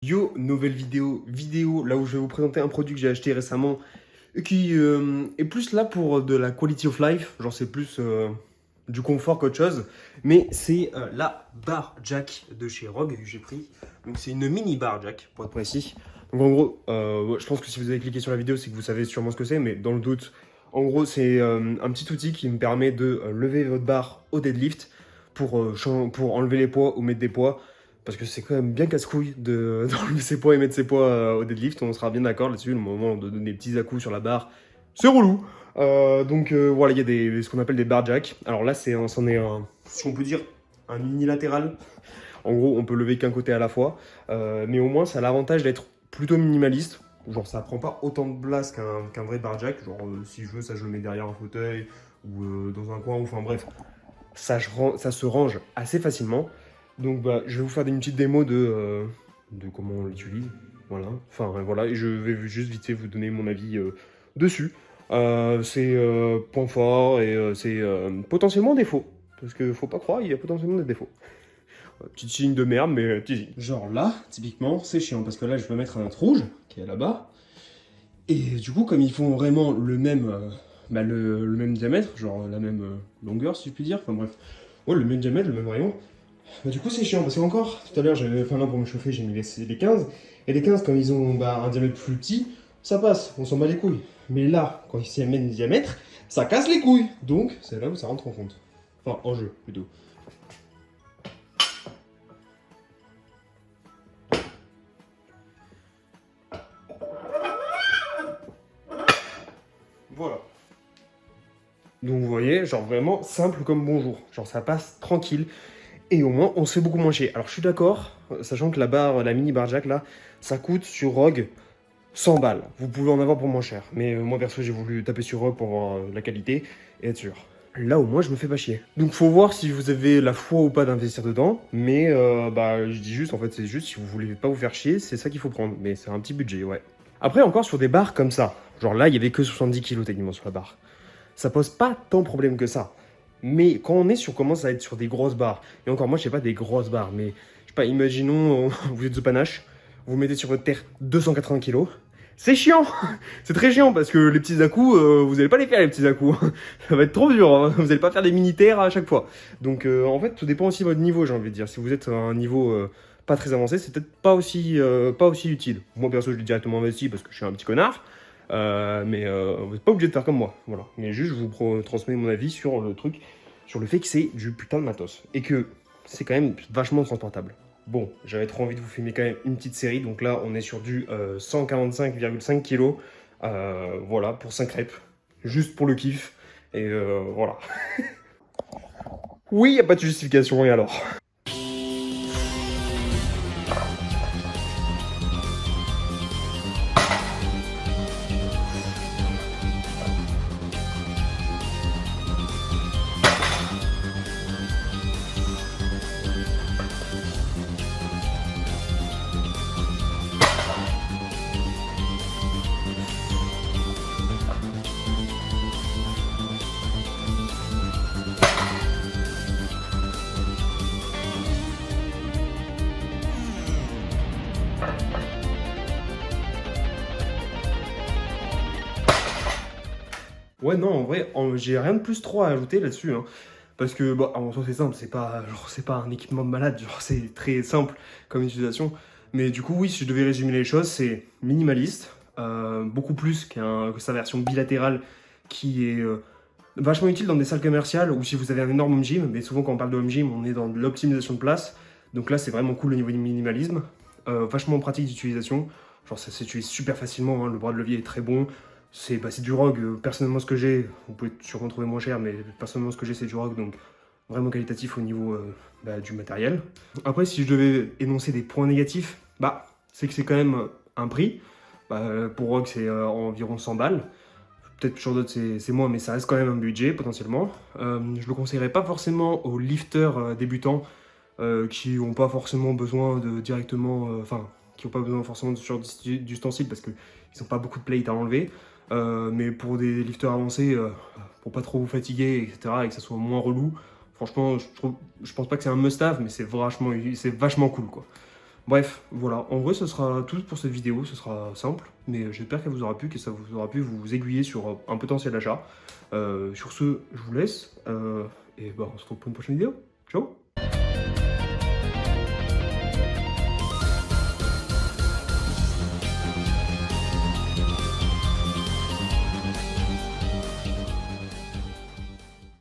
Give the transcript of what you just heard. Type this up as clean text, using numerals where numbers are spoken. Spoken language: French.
Yo, nouvelle vidéo là où je vais vous présenter un produit que j'ai acheté récemment et qui est plus là pour de la quality of life, genre c'est plus du confort qu'autre chose, mais c'est la bar jack de chez Rogue que j'ai pris. Donc c'est une mini bar jack pour être précis. Donc en gros, ouais, je pense que si vous avez cliqué sur la vidéo, c'est que vous savez sûrement ce que c'est, mais dans le doute, en gros c'est un petit outil qui me permet de lever votre barre au deadlift pour enlever les poids ou mettre des poids. Parce que c'est quand même bien casse-couille d'enlever ses poids et mettre ses poids au deadlift, on sera bien d'accord là-dessus. Le moment de donner des petits à-coups sur la barre, c'est relou. Voilà, il y a ce qu'on appelle des bar jacks. Alors là, c'en est un, si on peut dire, un unilatéral. En gros, on peut lever qu'un côté à la fois. Mais au moins, ça a l'avantage d'être plutôt minimaliste. Genre, ça prend pas autant de place qu'un vrai bar jack. Genre, si je veux, ça, je le mets derrière un fauteuil ou dans un coin. Enfin bref, ça se range assez facilement. Donc bah, je vais vous faire une petite démo de comment on l'utilise. Voilà. Enfin voilà, et je vais juste vite fait vous donner mon avis dessus. C'est point fort et c'est potentiellement défaut. Parce que faut pas croire, il y a potentiellement des défauts. Petite signe de merde, mais petit signe. Genre là, typiquement, c'est chiant parce que là je vais mettre un autre rouge qui est là-bas. Et du coup, comme ils font vraiment le même, le même diamètre, genre la même longueur si je puis dire, enfin bref, ouais, le même diamètre, le même rayon. Bah, du coup, c'est chiant parce qu'encore, tout à l'heure, enfin là pour me chauffer, j'ai mis les 15. Et les 15, quand ils ont un diamètre plus petit, ça passe, on s'en bat les couilles. Mais là, quand ils s'y amènent le diamètre, ça casse les couilles. Donc, c'est là où ça rentre en compte. Enfin, en jeu, plutôt. Voilà. Donc, vous voyez, genre vraiment simple comme bonjour. Genre, ça passe tranquille. Et au moins, on se fait beaucoup moins chier. Alors, je suis d'accord, sachant que la mini bar jack, là, ça coûte sur Rogue 100 balles. Vous pouvez en avoir pour moins cher. Mais moi, perso, j'ai voulu taper sur Rogue pour voir la qualité et être sûr. Là, au moins, je me fais pas chier. Donc, faut voir si vous avez la foi ou pas d'investir dedans. Mais, je dis juste, en fait, c'est juste, si vous voulez pas vous faire chier, c'est ça qu'il faut prendre. Mais c'est un petit budget, ouais. Après, encore sur des barres comme ça. Genre là, il y avait que 70 kilos techniquement sur la barre. Ça pose pas tant de problèmes que ça. Mais quand commence à être sur des grosses barres, et encore moi je sais pas des grosses barres, mais je sais pas, imaginons vous êtes The Panache, vous mettez sur votre terre 280 kilos, c'est chiant. C'est très chiant parce que les petits à-coups, vous allez pas les faire les petits à-coups. Ça va être trop dur, hein. Vous allez pas faire des mini-terres à chaque fois. Donc en fait tout dépend aussi de votre niveau, j'ai envie de dire. Si vous êtes à un niveau pas très avancé, c'est peut-être pas aussi utile. Moi perso je l'ai directement investi parce que je suis un petit connard. Vous n'êtes pas obligé de faire comme moi, voilà. Mais juste, je vous transmets mon avis sur le truc, sur le fait que c'est du putain de matos. Et que c'est quand même vachement transportable. Bon, j'avais trop envie de vous filmer quand même une petite série, donc là, on est sur du 145,5 kg. Voilà, pour 5 reps. Juste pour le kiff. Et voilà. Oui, y a pas de justification, et alors? Ouais, non, en vrai, j'ai rien de plus trop à ajouter là-dessus, hein. Parce que, bon, en soi, c'est simple, c'est pas un équipement de malade, genre, c'est très simple comme utilisation. Mais du coup, oui, si je devais résumer les choses, c'est minimaliste, beaucoup plus que sa version bilatérale qui est vachement utile dans des salles commerciales ou si vous avez un énorme home gym. Mais souvent, quand on parle de home gym, on est dans de l'optimisation de place. Donc là, c'est vraiment cool au niveau du minimalisme. Vachement pratique d'utilisation. Genre, ça s'utilise super facilement, hein, le bras de levier est très bon. C'est du Rogue, personnellement ce que j'ai, vous pouvez sûrement trouver moins cher, mais personnellement ce que j'ai c'est du Rogue, donc vraiment qualitatif au niveau du matériel. Après, si je devais énoncer des points négatifs, c'est que c'est quand même un prix. Pour Rogue c'est environ 100 balles. Peut-être sur d'autres c'est moins, mais ça reste quand même un budget potentiellement. Je le conseillerais pas forcément aux lifters débutants qui n'ont pas forcément besoin de directement, qui n'ont pas besoin forcément d'ustensiles parce qu'ils n'ont pas beaucoup de plate à enlever. Mais pour des lifters avancés, pour pas trop vous fatiguer, etc., et que ça soit moins relou, franchement, je pense pas que c'est un must-have, mais c'est vachement cool, quoi. Bref, voilà, en vrai ce sera tout pour cette vidéo, ce sera simple, mais j'espère qu'elle vous aura plu, que ça vous aura pu vous aiguiller sur un potentiel achat. Sur ce, je vous laisse, et bah, on se retrouve pour une prochaine vidéo. Ciao!